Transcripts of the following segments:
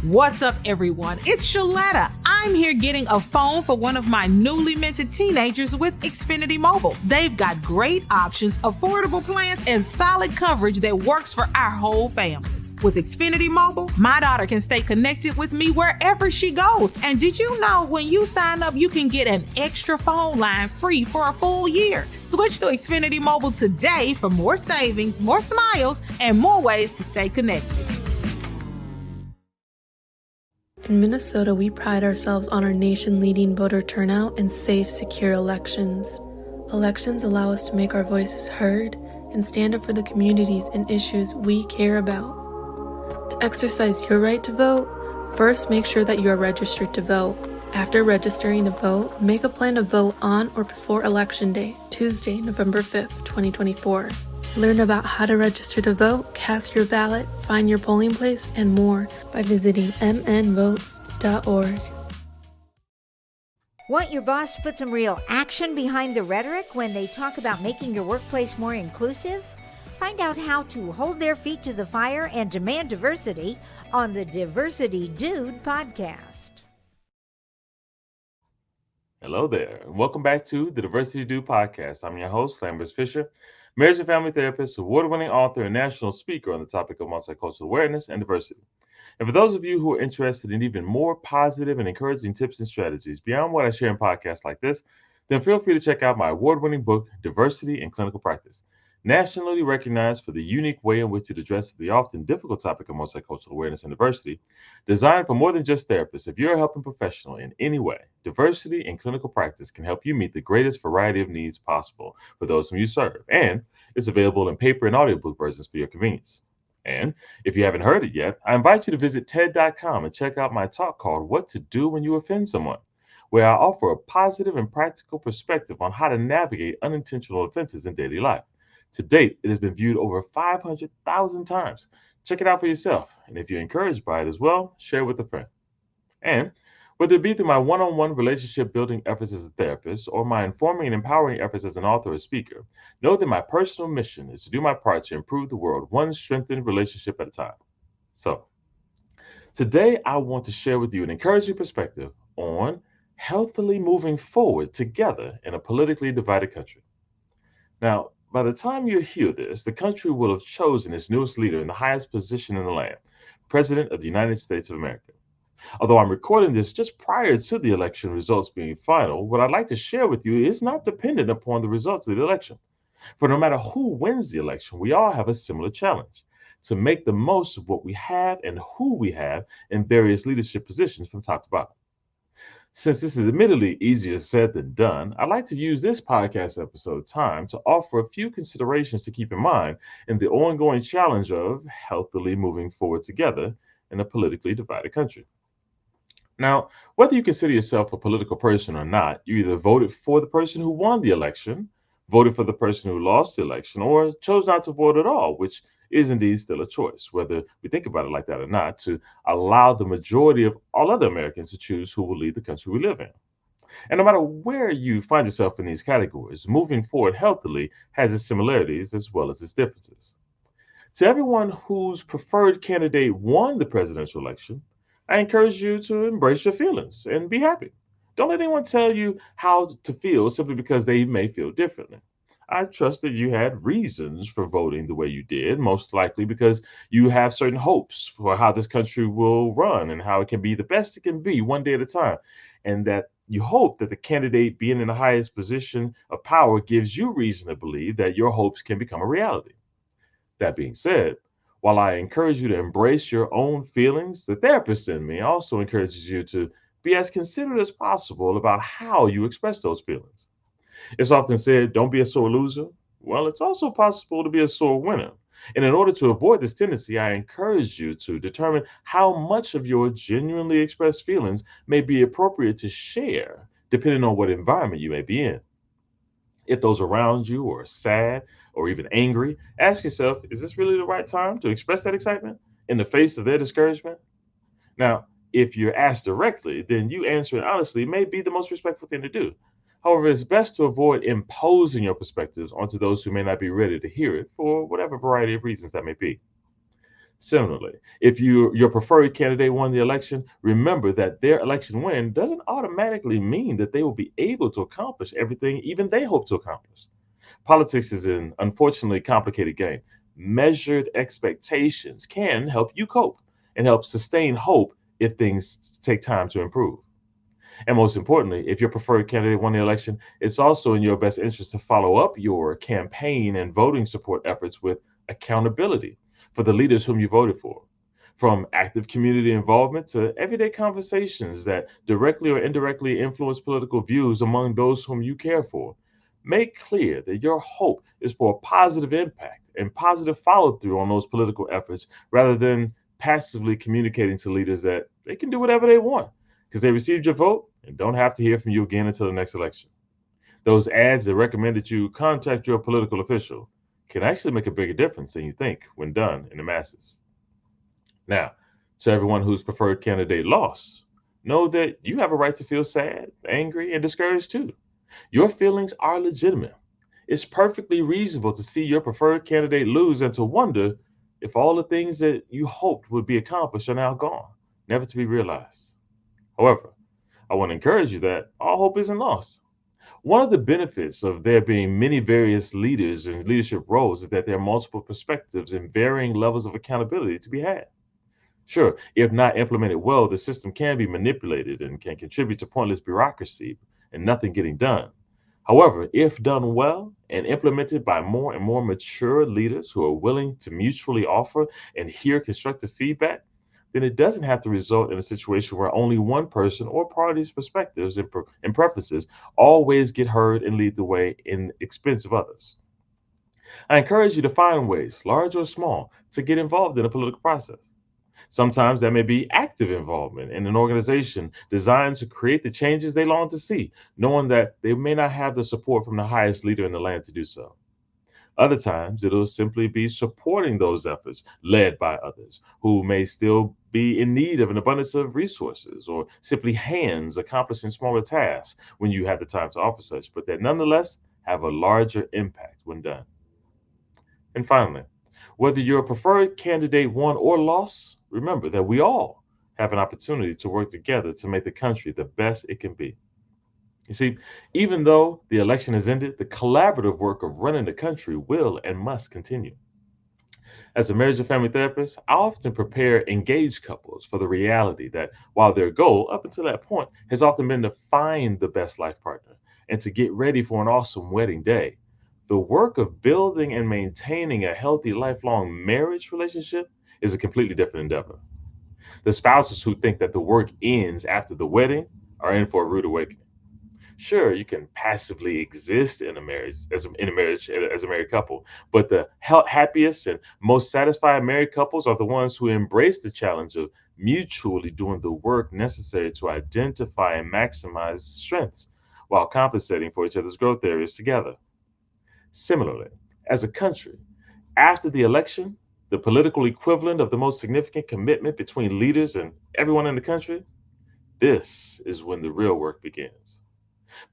What's up, everyone? It's Shaletta. I'm here getting a phone for one of my newly minted teenagers with Xfinity Mobile. They've got great options, affordable plans, and solid coverage that works for our whole family. With Xfinity Mobile, my daughter can stay connected with me wherever she goes. And did you know when you sign up, you can get an extra phone line free for a full year? Switch to Xfinity Mobile today for more savings, more smiles, and more ways to stay connected. In Minnesota, we pride ourselves on our nation-leading voter turnout and safe, secure elections. Elections allow us to make our voices heard and stand up for the communities and issues we care about. To exercise your right to vote, first make sure that you are registered to vote. After registering to vote, make a plan to vote on or before Election Day, Tuesday, November 5th, 2024. Learn about how to register to vote, cast your ballot, find your polling place, and more by visiting mnvotes.org. Want your boss to put some real action behind the rhetoric when they talk about making your workplace more inclusive? Find out how to hold their feet to the fire and demand diversity on the Diversity Dude podcast. Hello there, and welcome back to the Diversity Dude podcast. I'm your host, Lambert Fisher, marriage and family therapist, award-winning author, and national speaker on the topic of multicultural awareness and diversity. And for those of you who are interested in even more positive and encouraging tips and strategies beyond what I share in podcasts like this, then feel free to check out my award-winning book, Diversity in Clinical Practice, nationally recognized for the unique way in which it addresses the often difficult topic of multicultural awareness and diversity, designed for more than just therapists. If you're a helping professional in any way, Diversity in Clinical Practice can help you meet the greatest variety of needs possible for those whom you serve, and it's available in paper and audiobook versions for your convenience. And if you haven't heard it yet, I invite you to visit TED.com and check out my talk called What to Do When You Offend Someone, where I offer a positive and practical perspective on how to navigate unintentional offenses in daily life. To date, it has been viewed over 500,000 times. Check it out for yourself. And if you're encouraged by it as well, share it with a friend. And whether it be through my one-on-one relationship building efforts as a therapist or my informing and empowering efforts as an author or speaker, know that my personal mission is to do my part to improve the world one strengthened relationship at a time. So, today I want to share with you an encouraging perspective on healthily moving forward together in a politically divided country. Now, by the time you hear this, the country will have chosen its newest leader in the highest position in the land, President of the United States of America. Although I'm recording this just prior to the election results being final, what I'd like to share with you is not dependent upon the results of the election. For no matter who wins the election, we all have a similar challenge: to make the most of what we have and who we have in various leadership positions from top to bottom. Since this is admittedly easier said than done, I'd like to use this podcast episode time to offer a few considerations to keep in mind in the ongoing challenge of healthily moving forward together in a politically divided country. Now, whether you consider yourself a political person or not, you either voted for the person who won the election, voted for the person who lost the election, or chose not to vote at all, which is indeed still a choice, whether we think about it like that or not, to allow the majority of all other Americans to choose who will lead the country we live in. And no matter where you find yourself in these categories, moving forward healthily has its similarities as well as its differences. To everyone whose preferred candidate won the presidential election, I encourage you to embrace your feelings and be happy. Don't let anyone tell you how to feel simply because they may feel differently. I trust that you had reasons for voting the way you did, most likely because you have certain hopes for how this country will run and how it can be the best it can be one day at a time. And that you hope that the candidate being in the highest position of power gives you reason to believe that your hopes can become a reality. That being said, while I encourage you to embrace your own feelings, the therapist in me also encourages you to be as considerate as possible about how you express those feelings. It's often said, don't be a sore loser. Well, it's also possible to be a sore winner. And in order to avoid this tendency, I encourage you to determine how much of your genuinely expressed feelings may be appropriate to share, depending on what environment you may be in. If those around you are sad or even angry, ask yourself, is this really the right time to express that excitement in the face of their discouragement? Now, if you're asked directly, then you answering honestly may be the most respectful thing to do. However, it's best to avoid imposing your perspectives onto those who may not be ready to hear it for whatever variety of reasons that may be. Similarly, if your preferred candidate won the election, remember that their election win doesn't automatically mean that they will be able to accomplish everything even they hope to accomplish. Politics is an unfortunately complicated game. Measured expectations can help you cope and help sustain hope if things take time to improve. And most importantly, if your preferred candidate won the election, it's also in your best interest to follow up your campaign and voting support efforts with accountability for the leaders whom you voted for. From active community involvement to everyday conversations that directly or indirectly influence political views among those whom you care for. Make clear that your hope is for a positive impact and positive follow through on those political efforts rather than passively communicating to leaders that they can do whatever they want because they received your vote and don't have to hear from you again until the next election. Those ads that recommend that you contact your political official can actually make a bigger difference than you think when done in the masses. Now, to everyone whose preferred candidate lost, know that you have a right to feel sad, angry, and discouraged too. Your feelings are legitimate. It's perfectly reasonable to see your preferred candidate lose and to wonder if all the things that you hoped would be accomplished are now gone, never to be realized. However, I want to encourage you that all hope isn't lost. One of the benefits of there being many various leaders and leadership roles is that there are multiple perspectives and varying levels of accountability to be had. Sure, if not implemented well, the system can be manipulated and can contribute to pointless bureaucracy and nothing getting done. However, if done well and implemented by more and more mature leaders who are willing to mutually offer and hear constructive feedback, then it doesn't have to result in a situation where only one person or party's perspectives and preferences always get heard and lead the way in expense of others. I encourage you to find ways, large or small, to get involved in the political process. Sometimes that may be active involvement in an organization designed to create the changes they long to see, knowing that they may not have the support from the highest leader in the land to do so. Other times, it'll simply be supporting those efforts led by others who may still be in need of an abundance of resources or simply hands accomplishing smaller tasks when you have the time to offer such, but that nonetheless have a larger impact when done. And finally, whether your preferred candidate won or lost, remember that we all have an opportunity to work together to make the country the best it can be. You see, even though the election has ended, the collaborative work of running the country will and must continue. As a marriage and family therapist, I often prepare engaged couples for the reality that while their goal up until that point has often been to find the best life partner and to get ready for an awesome wedding day, the work of building and maintaining a healthy lifelong marriage relationship is a completely different endeavor. The spouses who think that the work ends after the wedding are in for a rude awakening. Sure, you can passively exist in a marriage as a married couple, but the happiest and most satisfied married couples are the ones who embrace the challenge of mutually doing the work necessary to identify and maximize strengths while compensating for each other's growth areas together. Similarly, as a country, after the election, the political equivalent of the most significant commitment between leaders and everyone in the country, this is when the real work begins.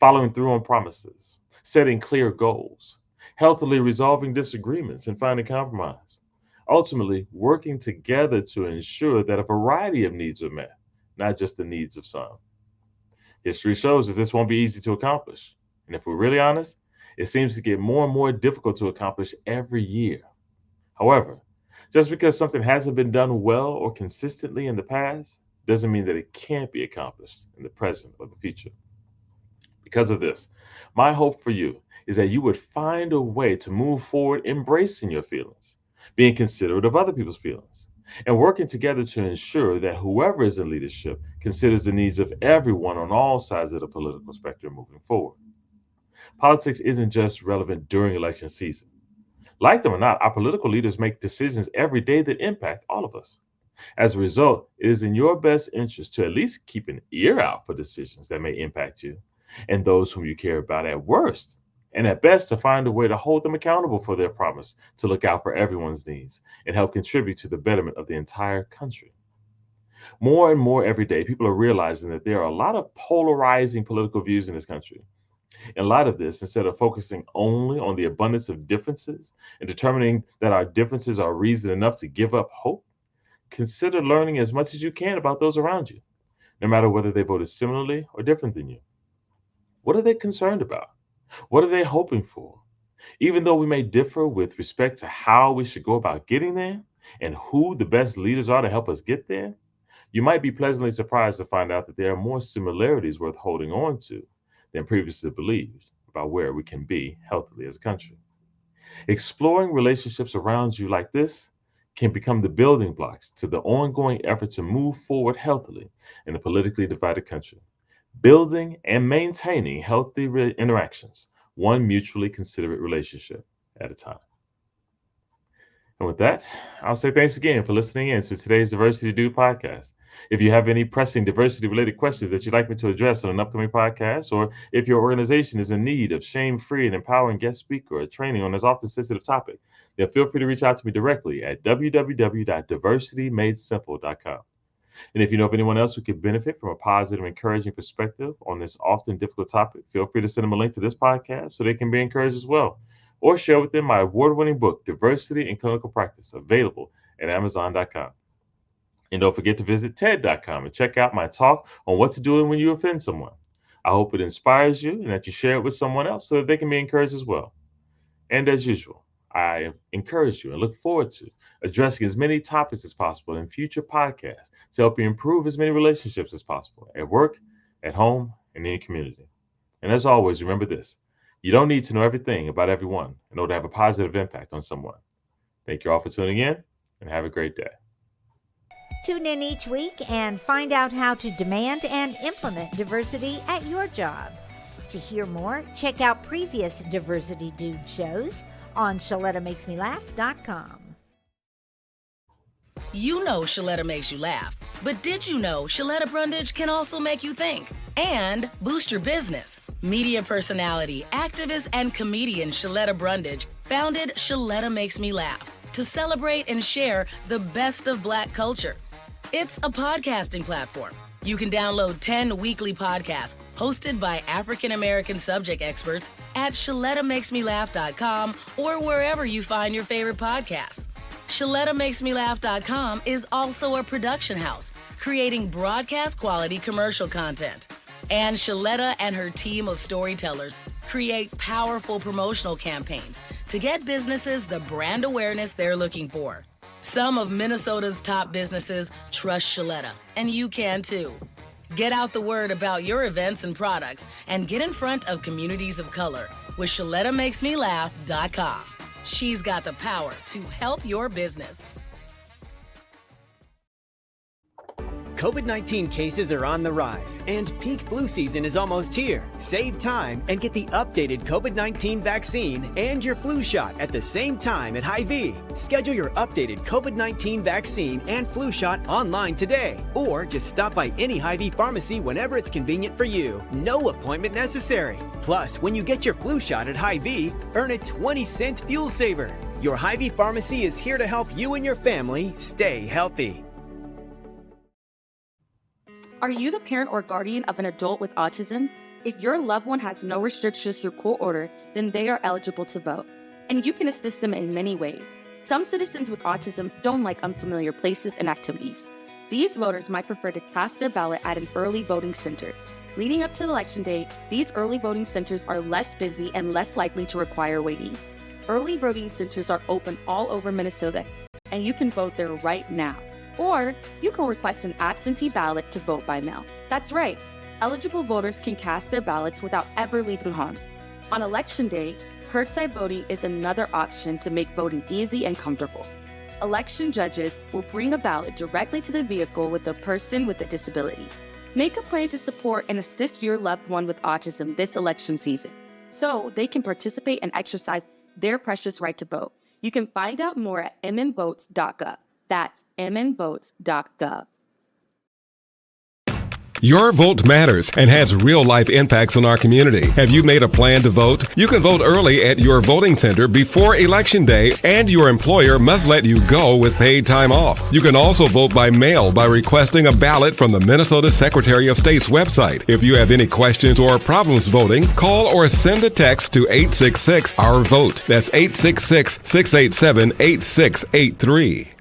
Following through on promises, setting clear goals, healthily resolving disagreements, and finding compromise. Ultimately, working together to ensure that a variety of needs are met, not just the needs of some. History shows that this won't be easy to accomplish. And if we're really honest, it seems to get more and more difficult to accomplish every year. However, just because something hasn't been done well or consistently in the past doesn't mean that it can't be accomplished in the present or the future. Because of this, my hope for you is that you would find a way to move forward embracing your feelings, being considerate of other people's feelings, and working together to ensure that whoever is in leadership considers the needs of everyone on all sides of the political spectrum moving forward. Politics isn't just relevant during election season. Like them or not, our political leaders make decisions every day that impact all of us. As a result, it is in your best interest to at least keep an ear out for decisions that may impact you and those whom you care about at worst, and at best to find a way to hold them accountable for their promise to look out for everyone's needs and help contribute to the betterment of the entire country. More and more every day, people are realizing that there are a lot of polarizing political views in this country. In light of this, instead of focusing only on the abundance of differences and determining that our differences are reason enough to give up hope, consider learning as much as you can about those around you, no matter whether they voted similarly or different than you. What are they concerned about? What are they hoping for? Even though we may differ with respect to how we should go about getting there and who the best leaders are to help us get there, you might be pleasantly surprised to find out that there are more similarities worth holding on to than previously believed about where we can be healthily as a country. Exploring relationships around you like this can become the building blocks to the ongoing effort to move forward healthily in a politically divided country, building and maintaining healthy interactions, one mutually considerate relationship at a time. And with that, I'll say thanks again for listening in to today's Diversity Do podcast. If you have any pressing diversity-related questions that you'd like me to address on an upcoming podcast, or if your organization is in need of shame-free and empowering guest speaker or training on this often sensitive topic, then feel free to reach out to me directly at www.diversitymadesimple.com. And if you know of anyone else who could benefit from a positive, encouraging perspective on this often difficult topic, feel free to send them a link to this podcast so they can be encouraged as well. Or share with them my award-winning book, Diversity in Clinical Practice, available at Amazon.com. And don't forget to visit TED.com and check out my talk on what to do when you offend someone. I hope it inspires you and that you share it with someone else so that they can be encouraged as well. And as usual, I encourage you and look forward to addressing as many topics as possible in future podcasts to help you improve as many relationships as possible at work, at home, and in your community. And as always, remember this: you don't need to know everything about everyone in order to have a positive impact on someone. Thank you all for tuning in, and have a great day. Tune in each week and find out how to demand and implement diversity at your job. To hear more, check out previous Diversity Dude shows on ShalettaMakesMeLaugh.com. You know Shaletta makes you laugh, but did you know Shaletta Brundage can also make you think and boost your business? Media personality, activist, and comedian Shaletta Brundage founded Shaletta Makes Me Laugh to celebrate and share the best of Black culture. It's a podcasting platform. You can download 10 weekly podcasts hosted by African-American subject experts at ShalettaMakesMeLaugh.com or wherever you find your favorite podcasts. ShalettaMakesMeLaugh.com is also a production house, creating broadcast-quality commercial content. And Shaletta and her team of storytellers create powerful promotional campaigns to get businesses the brand awareness they're looking for. Some of Minnesota's top businesses trust Shaletta, and you can too. Get out the word about your events and products and get in front of communities of color with ShalettaMakesMeLaugh.com. She's got the power to help your business. COVID-19 cases are on the rise, and peak flu season is almost here. Save time and get the updated COVID-19 vaccine and your flu shot at the same time at Hy-Vee. Schedule your updated COVID-19 vaccine and flu shot online today, or just stop by any Hy-Vee pharmacy whenever it's convenient for you. No appointment necessary. Plus, when you get your flu shot at Hy-Vee, earn a 20-cent fuel saver. Your Hy-Vee pharmacy is here to help you and your family stay healthy. Are you the parent or guardian of an adult with autism? If your loved one has no restrictions through court order, then they are eligible to vote. And you can assist them in many ways. Some citizens with autism don't like unfamiliar places and activities. These voters might prefer to cast their ballot at an early voting center. Leading up to Election Day, these early voting centers are less busy and less likely to require waiting. Early voting centers are open all over Minnesota, and you can vote there right now. Or you can request an absentee ballot to vote by mail. That's right. Eligible voters can cast their ballots without ever leaving home. On Election Day, curbside voting is another option to make voting easy and comfortable. Election judges will bring a ballot directly to the vehicle with a person with a disability. Make a plan to support and assist your loved one with autism this election season, so they can participate and exercise their precious right to vote. You can find out more at mnvotes.gov. That's mnvotes.gov. Your vote matters and has real-life impacts on our community. Have you made a plan to vote? You can vote early at your voting center before Election Day, and your employer must let you go with paid time off. You can also vote by mail by requesting a ballot from the Minnesota Secretary of State's website. If you have any questions or problems voting, call or send a text to 866-OUR-VOTE. That's 866-687-8683.